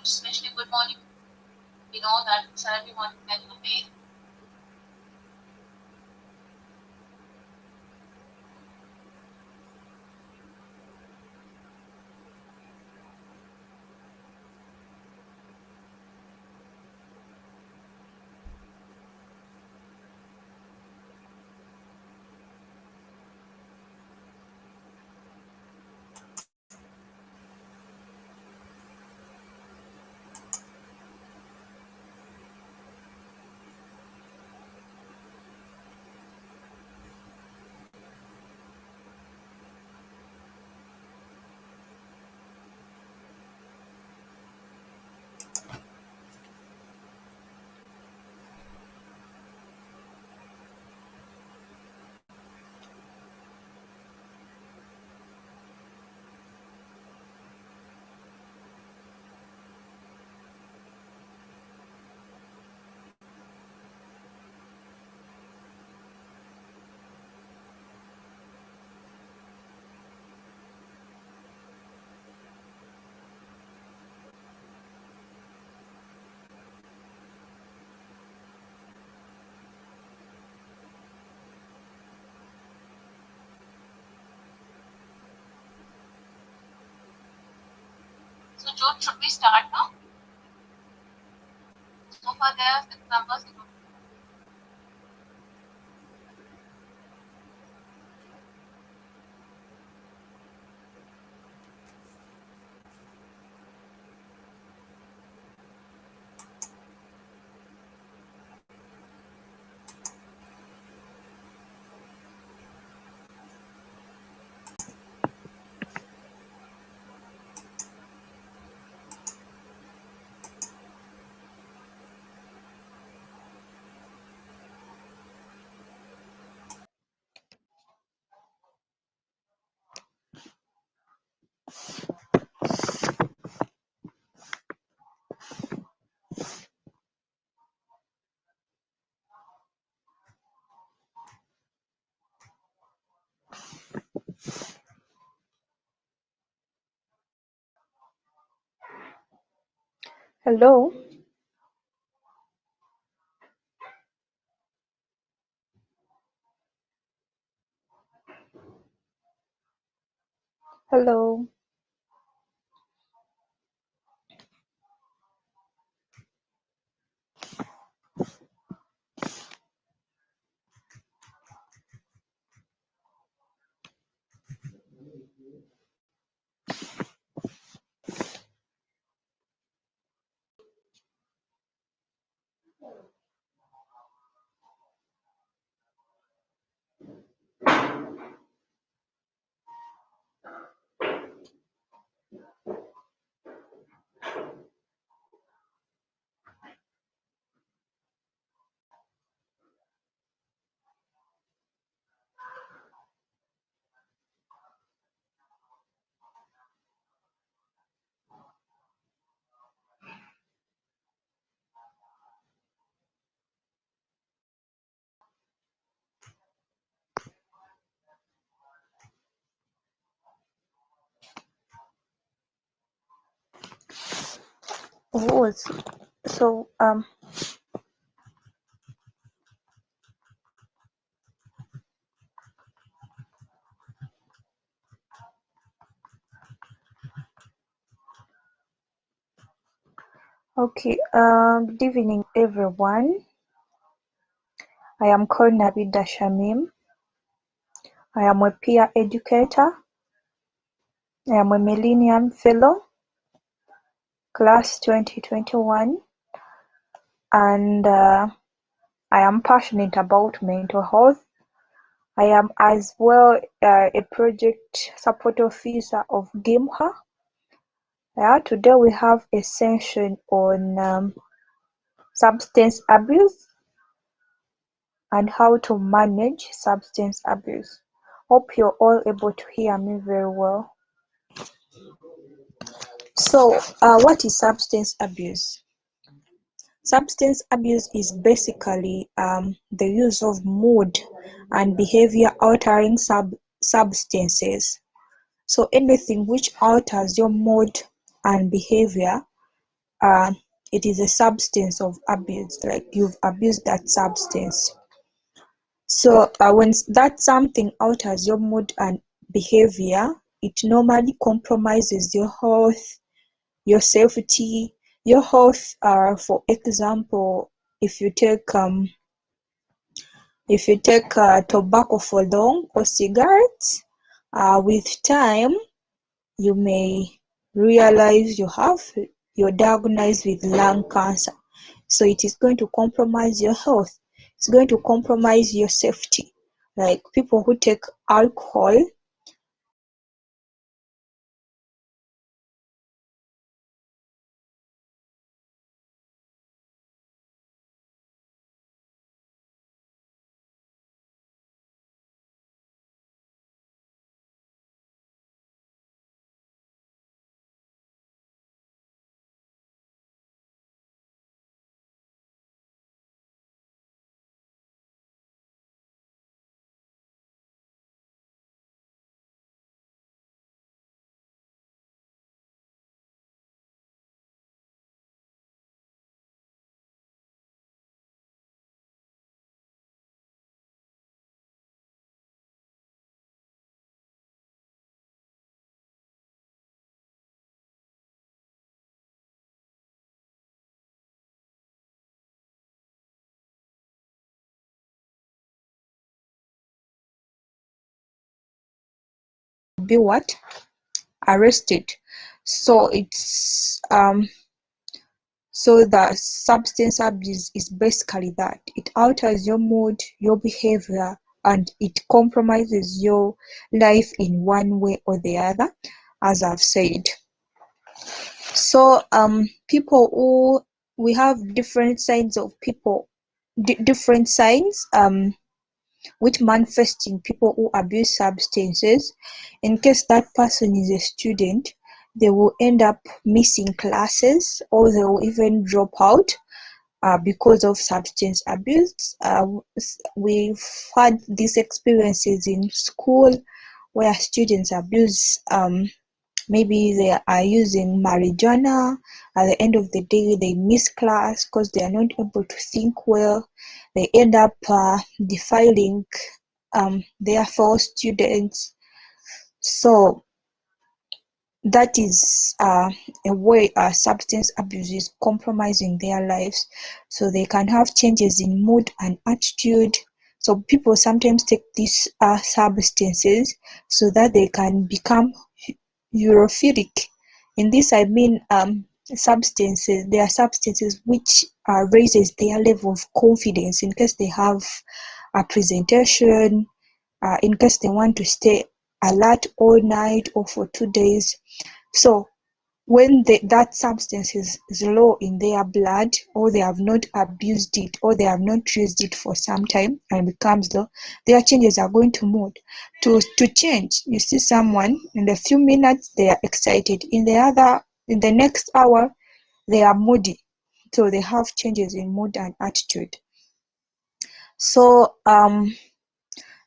good, especially good morning. We know that Saturday morning can you bathe. So Jude, should we start now? So far there are 6 numbers. Hello. Hello. Oh, so okay. Good evening, everyone. I am called Nabidda Shamim. I am a peer educator. I am a Millennium Fellow, class 2021, and I am passionate about mental health. I am as well a project support officer of GYMHA. Today we have a session on substance abuse and how to manage substance abuse. Hope you're all able to hear me very well. So, what is substance abuse? Substance abuse is basically the use of mood and behavior altering substances. So anything which alters your mood and behavior it is a substance of abuse, like you've abused that substance. So when that something alters your mood and behavior, it normally compromises your health, your safety, your health. For example, if you take tobacco for long or cigarettes, with time you may realize you're diagnosed with lung cancer. So it is going to compromise your health. It's going to compromise your safety. Like people who take alcohol, be what? Arrested. So it's so the substance abuse is basically that. It alters your mood, your behavior, and it compromises your life in one way or the other, as I've said. So people who we have different signs of people, different signs which manifest in people who abuse substances. In case that person is a student, they will end up missing classes, or they will even drop out because of substance abuse. We've had these experiences in school where students abuse, maybe they are using marijuana. At the end of the day, they miss class because they are not able to think well. They end up defiling their fellow students. So that is a way substance abuse is compromising their lives. So they can have changes in mood and attitude. So people sometimes take these substances so that they can become euphoric. In this I mean substances. There are substances which raises their level of confidence in case they have a presentation, in case they want to stay alert all night or for 2 days. So when that substance is low in their blood, or they have not abused it, or they have not used it for some time and becomes low, their changes are going to mood to change. You see someone in a few minutes they are excited, in the next hour they are moody. So they have changes in mood and attitude. So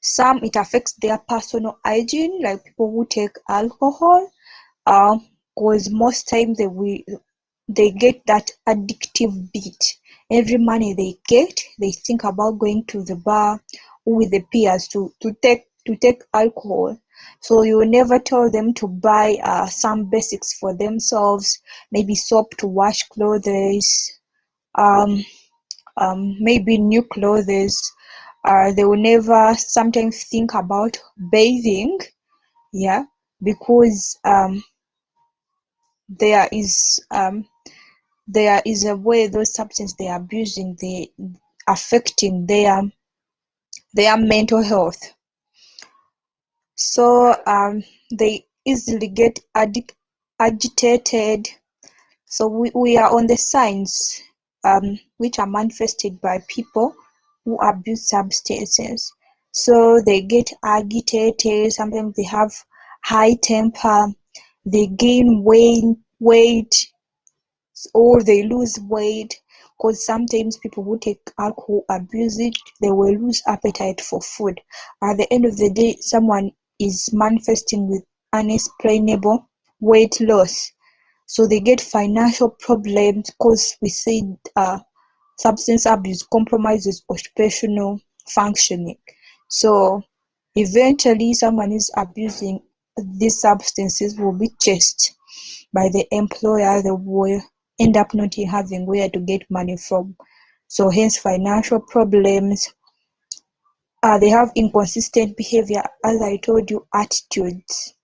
some it affects their personal hygiene, like people who take alcohol, because most time they get that addictive beat. Every money they get, they think about going to the bar or with the peers to take alcohol. So you will never tell them to buy some basics for themselves, maybe soap to wash clothes, maybe new clothes. They will never sometimes think about bathing, yeah, because there is a way those substances they are abusing, they affecting their mental health. So they easily get agitated. So we are on the signs which are manifested by people who abuse substances. So they get agitated, sometimes they have high temper, they gain weight, or they lose weight, because sometimes people who take alcohol abuse it, they will lose appetite for food. At the end of the day, someone is manifesting with unexplainable weight loss. So they get financial problems because we said substance abuse compromises occupational functioning. So eventually someone is abusing these substances will be chased by the employer. They will end up not having where to get money from. So hence financial problems. They have inconsistent behavior, as I told you, attitudes.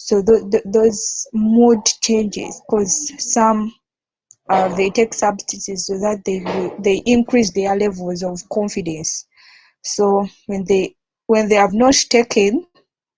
So those mood changes, because some they take substances so that they increase their levels of confidence. So when they have not taken,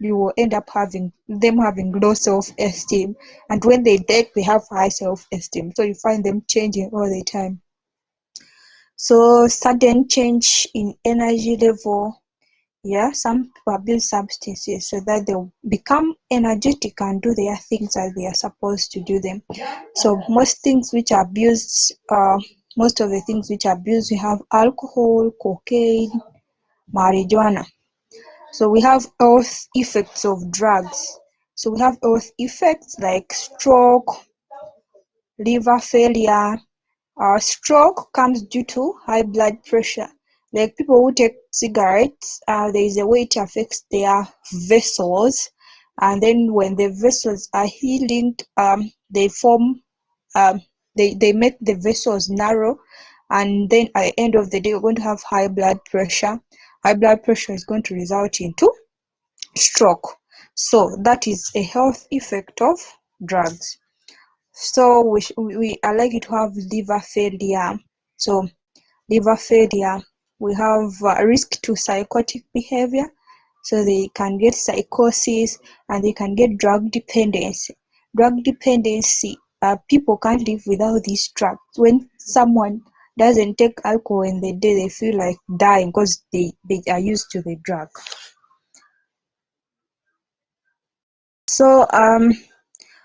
you will end up having low self-esteem, and when they take, they have high self-esteem. So you find them changing all the time. So sudden change in energy level. Yeah, some people abuse substances so that they'll become energetic and do their things as they are supposed to do them. So most of the things which are abused, we have alcohol, cocaine, marijuana. So we have health effects of drugs. So we have health effects like stroke, liver failure. Stroke comes due to high blood pressure. Like people who take cigarettes, there is a way it affects their vessels, and then when the vessels are healing, they form, they make the vessels narrow, and then at the end of the day, you're going to have high blood pressure. High blood pressure is going to result into stroke. So that is a health effect of drugs. So we are likely to have liver failure. So liver failure, we have risk to psychotic behavior. So they can get psychosis and they can get drug dependency. Drug dependency, people can't live without these drugs. When someone doesn't take alcohol in the day, they feel like dying because they are used to the drug. So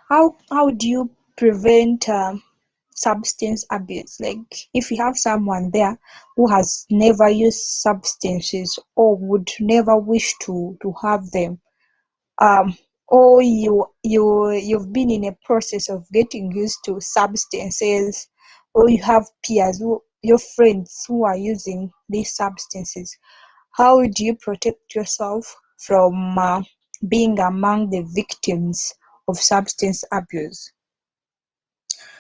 how do you prevent substance abuse? Like if you have someone there who has never used substances or would never wish to have them, or you've been in a process of getting used to substances, or you have peers your friends who are using these substances, how do you protect yourself from being among the victims of substance abuse?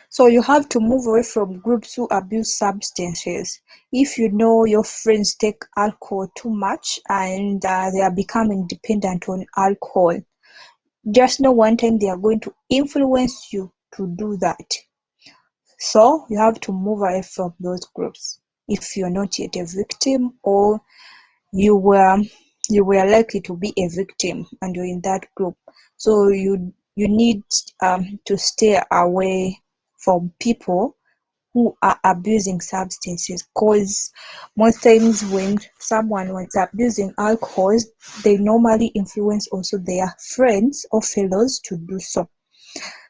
So you have to move away from groups who abuse substances. If you know your friends take alcohol too much and they are becoming dependent on alcohol, just know one time they are going to influence you to do that. So you have to move away from those groups if you're not yet a victim, or you were likely to be a victim and you're in that group. So you need to stay away from people who are abusing substances, because most times when someone was abusing alcohol, they normally influence also their friends or fellows to do so.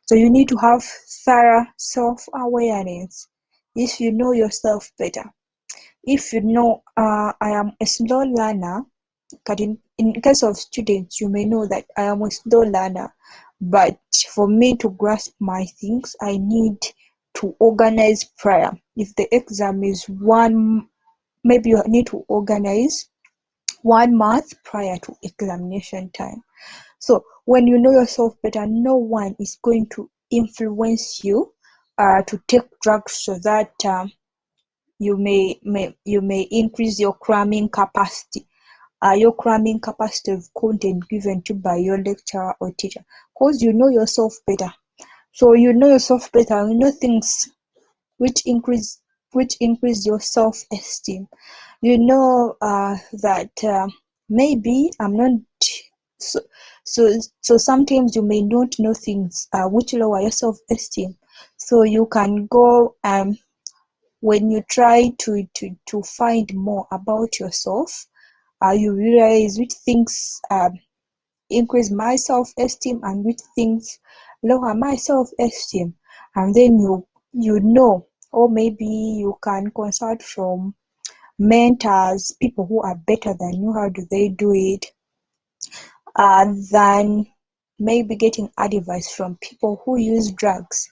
So you need to have thorough self-awareness. If you know yourself better, if you know I am a slow learner, in case of students, you may know that I am a slow learner, but for me to grasp my things, I need to organize prior. If the exam is maybe you need to organize 1 month prior to examination time. So when you know yourself better, no one is going to influence you to take drugs so that you may increase your cramming capacity. Your cramming capacity of content given to by your lecturer or teacher, because you know yourself better. So you know yourself better, you know things which increase your self-esteem. You know that maybe I'm not so, so sometimes you may not know things which lower your self-esteem. So you can go when you try to find more about yourself, you realize which things increase my self-esteem and which things lower my self-esteem, and then you know, or maybe you can consult from mentors, people who are better than you. How do they do it? Then maybe getting advice from people who use drugs.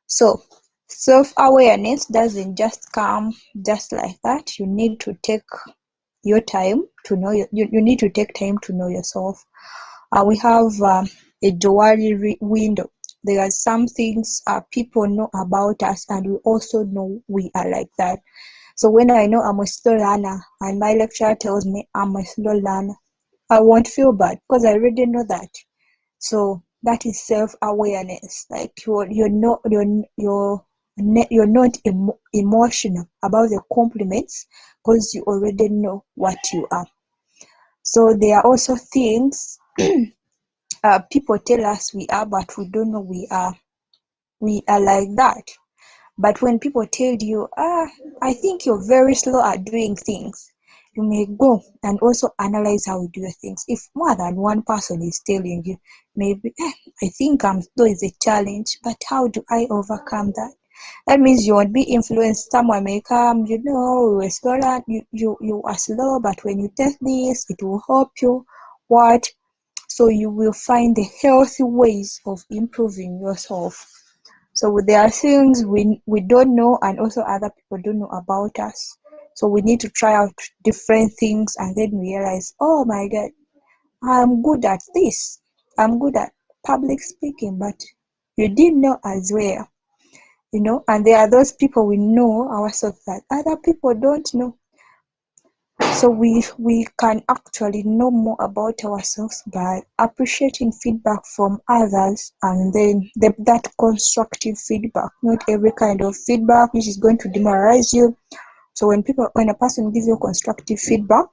So self-awareness doesn't just come just like that. You need to take your time to know you need to take time to know yourself. We have a dual window. There are some things people know about us, and we also know we are like that. So when I know I'm a slow learner and my lecturer tells me I'm a slow learner, I won't feel bad because I already know that. So that is self-awareness. Like you're not emotional about the compliments because you already know what you are. So there are also things people tell us we are, but we don't know we are. We are like that. But when people tell you, I think you're very slow at doing things, you may go and also analyze how you do things. If more than one person is telling you, maybe, I think I'm slow is a challenge, but how do I overcome that? That means you won't be influenced. Someone may come, you were slow, you are slow, but when you test this, it will help you. What? So you will find the healthy ways of improving yourself. So there are things we don't know, and also other people don't know about us. So we need to try out different things and then realize, oh my God, I'm good at this. I'm good at public speaking, but you didn't know as well. And there are those people we know ourselves that other people don't know. So we can actually know more about ourselves by appreciating feedback from others, and then that constructive feedback, not every kind of feedback which is going to demoralize you. So when a person gives you constructive feedback,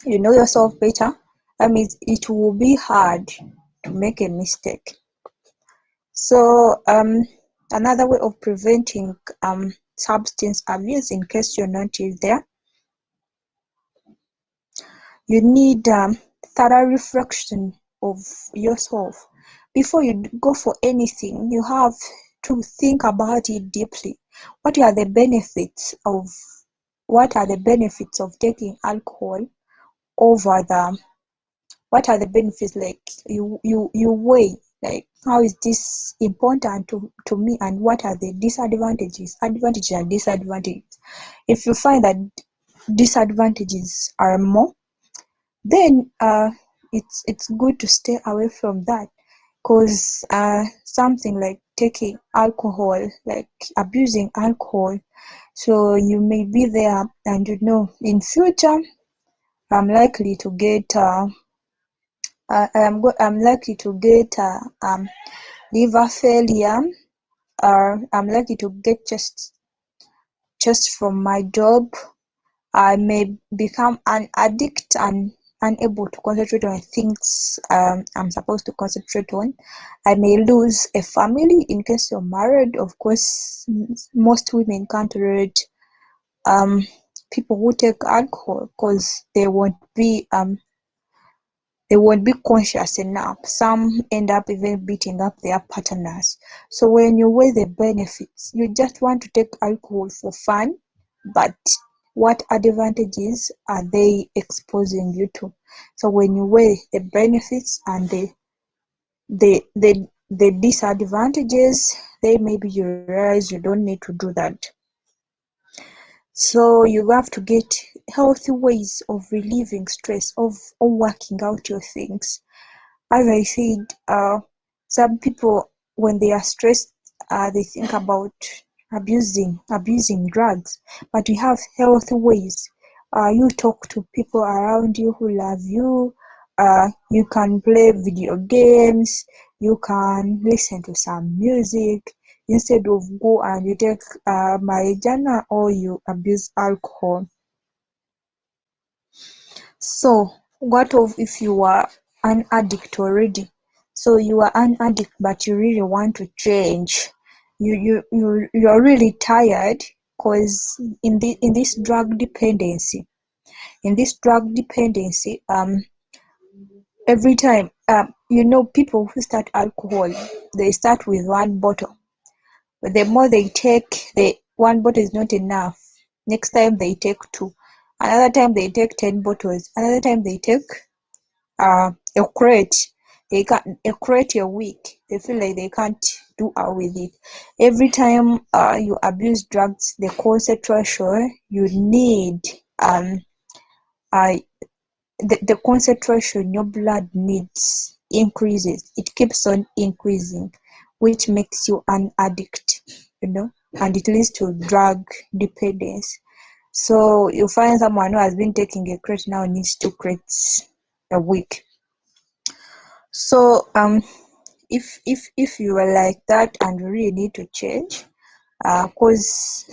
you know yourself better. That means it will be hard to make a mistake. So another way of preventing substance abuse, in case you're not there, you need thorough reflection of yourself. Before you go for anything, you have to think about it deeply. What are the benefits of taking alcohol over what are the benefits? Like you weigh, like, how is this important to me, and what are the advantages and disadvantages. If you find that disadvantages are more, then it's good to stay away from that, because something like taking alcohol, like abusing alcohol, so you may be there and in future I'm likely to get I'm likely to get liver failure, or I'm likely to get just from my job. I may become an addict and unable to concentrate on things I'm supposed to concentrate on. I may lose a family in case you're married. Of course, most women can't tolerate people who take alcohol because they won't be conscious enough. Some end up even beating up their partners. So when you weigh the benefits, you just want to take alcohol for fun, but what advantages are they exposing you to? So when you weigh the benefits and the disadvantages, then maybe you realize you don't need to do that. So you have to get healthy ways of relieving stress, of working out your things. As I said, some people, when they are stressed, they think about abusing drugs. But we have healthy ways. You talk to people around you who love you. You can play video games. You can listen to some music instead of go and you take marijuana or you abuse alcohol. So what of if you are an addict already? So you are an addict, but you really want to change. You're really tired, because in this drug dependency, every time people who start alcohol, they start with one bottle. But the more they take, the one bottle is not enough. Next time they take two. Another time they take 10 bottles. Another time they take a crate. they can't create a week. They feel like they can't do out with it. Every time you abuse drugs, the concentration you need the concentration your blood needs increases. It keeps on increasing, which makes you an addict, and it leads to drug dependence. So you find someone who has been taking a crate now needs 2 crates a week. So if you are like that and you really need to change, because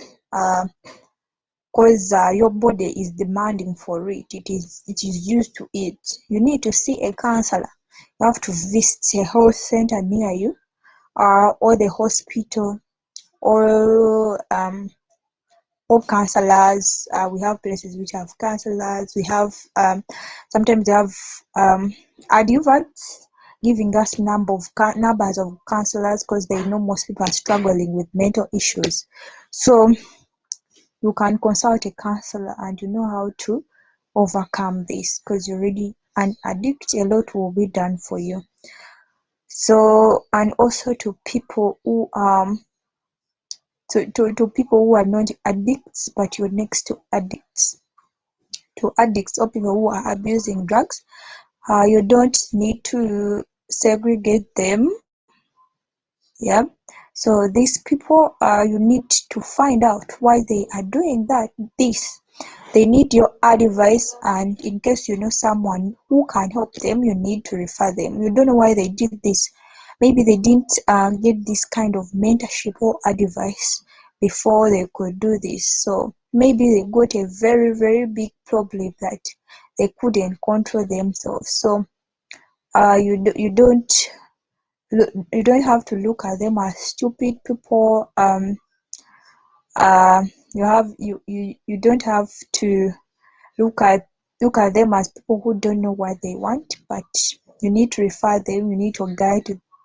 your body is demanding for it. It is used to it. You need to see a counselor. You have to visit a health center near you, or the hospital, or counselors. We have places which have counselors. We have sometimes they have adverts giving us numbers of counselors, because they know most people are struggling with mental issues. So you can consult a counselor and you know how to overcome this, because you're already an addict. A lot will be done for you. So, and also to people who to people who are not addicts, but you're next to addicts, or people who are abusing drugs, you don't need to segregate them. Yeah. So these people, you need to find out why they are doing this. They need your advice, and in case you know someone who can help them, you need to refer them. You don't know why they did this. Maybe they didn't get this kind of mentorship or advice before they could do this. So maybe they got a very, very big problem that they couldn't control themselves. So you don't have to look at them as stupid people. You don't have to look at them as people who don't know what they want, but you need to refer them. You need to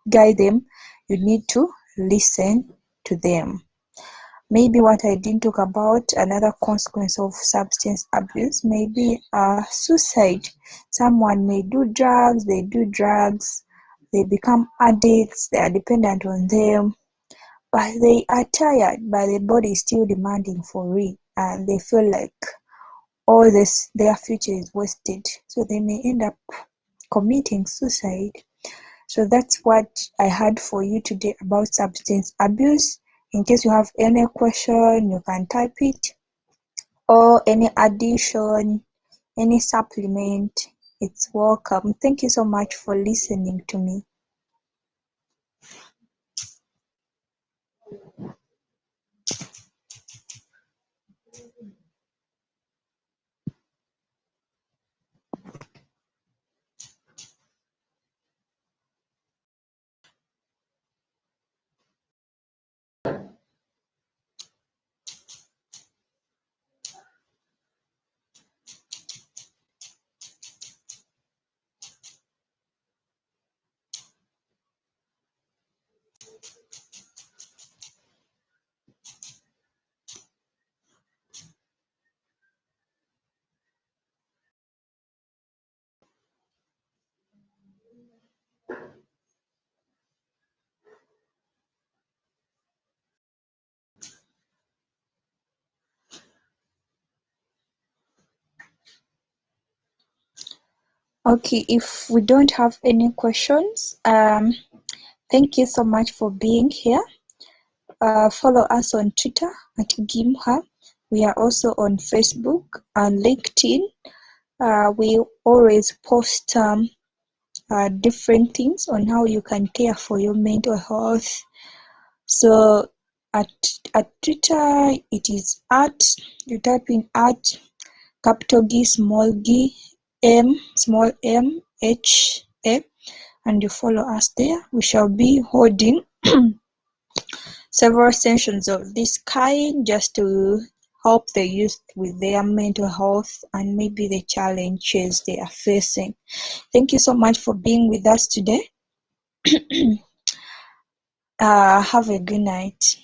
guide them. You need to listen to them. Maybe what I didn't talk about, another consequence of substance abuse, may be suicide. Someone may do drugs, they become addicts, they are dependent on them, but they are tired, but the body is still demanding for it, and they feel like all this, their future is wasted. So they may end up committing suicide. So that's what I had for you today about substance abuse. In case you have any question, you can type it, or any addition, any supplement, it's welcome. Thank you so much for listening to me. Okay, if we don't have any questions, thank you so much for being here. Follow us on Twitter at GYMHA. We are also on Facebook and LinkedIn. We always post different things on how you can care for your mental health. So at Twitter, it is you type in capital G, small g, M, small m, H, A, and you follow us there. We shall be holding several sessions of this kind just to help the youth with their mental health and maybe the challenges they are facing. Thank you so much for being with us today. Have a good night.